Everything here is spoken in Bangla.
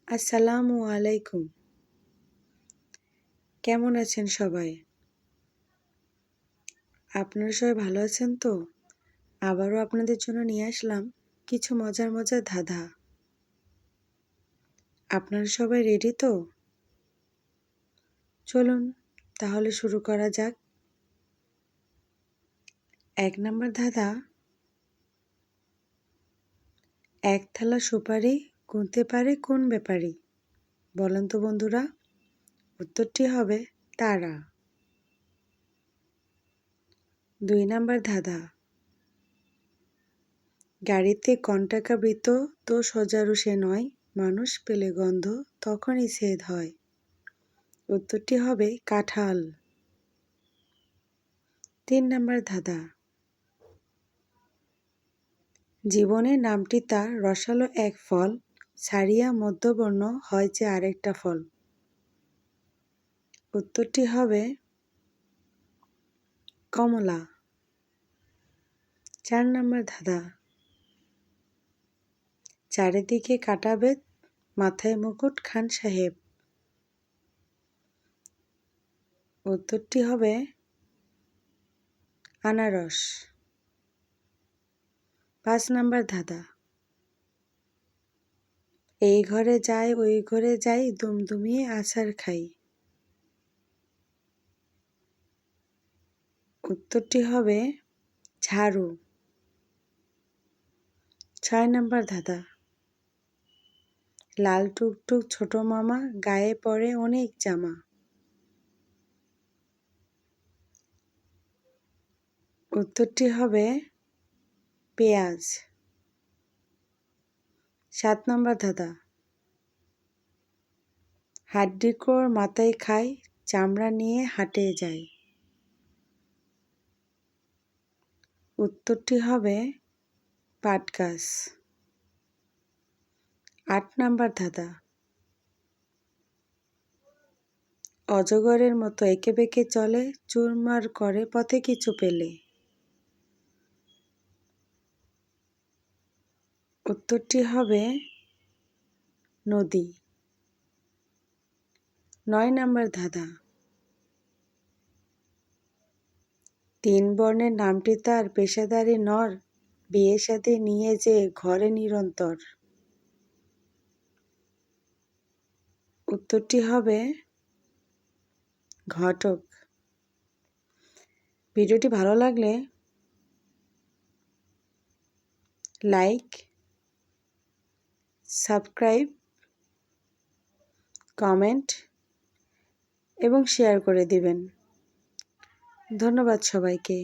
আসসালামু আলাইকুম। কেমন আছেন সবাই? আপনারা সবাই ভালো আছেন তো? আবারও আপনাদের জন্য নিয়ে আসলাম কিছু মজার মজার ধাঁধা। আপনারা সবাই রেডি তো? চলুন তাহলে শুরু করা যাক। ১ নাম্বার ধাঁধা। এক থালা সুপারি গুনতে পারে কোন ব্যাপারী? বলেন তো বন্ধুরা। উত্তরটি হবে তারা। ২ নাম্বার ধাঁধা। গাড়িতে কন্টাকাবৃত তো সজারু সে নয়, মানুষ পেলে গন্ধ তখনই ছেদ হয়। উত্তরটি হবে কাঁঠাল। ৩ নাম্বার ধাঁধা। জীবনের নামটি তার রসালো এক ফল, ছাড়িয়া মধ্যবর্ণ হয় যে আরেকটা ফল। উত্তরটি হবে কমলা। ৪ নাম্বার ধাঁধা। চারিদিকে কাঁটাবেত, মাথায় মুকুট খান সাহেব। উত্তরটি হবে আনারস। ৫ নাম্বার ধাঁধা। এই ঘরে যাই ওই ঘরে যাই, দুমদুমিয়ে আছাড় খাই। উত্তরটি হবে ঝাড়ু। ৬ নাম্বার ধাঁধা। লাল টুকটুক ছোট মামা, গায়ে পরে অনেক জামা। উত্তরটি হবে পেঁয়াজ। ৭ নাম্বার ধাঁধা। হাড্ডিকোর মাথায় খায়, চামড়া নিয়ে হাটে যায়। উত্তরটি হবে পাট গাছ। ৮ নাম্বার ধাঁধা। অজগরের মতো এঁকে বেঁকে চলে, চুরমার করে পথে কিছু পেলে। উত্তরটি হবে নদী। ৯ নাম্বার ধাঁধা। ৩ বর্ণের নামটি তার, পেশাদারি নর, বিয়ে শাদী নিয়ে যে ঘরে নিরন্তর। উত্তরটি হবে ঘটক। ভিডিওটি ভালো লাগলে লাইক, সাবস্ক্রাইব, কমেন্ট এবং শেয়ার করে দিবেন। ধন্যবাদ সবাইকে।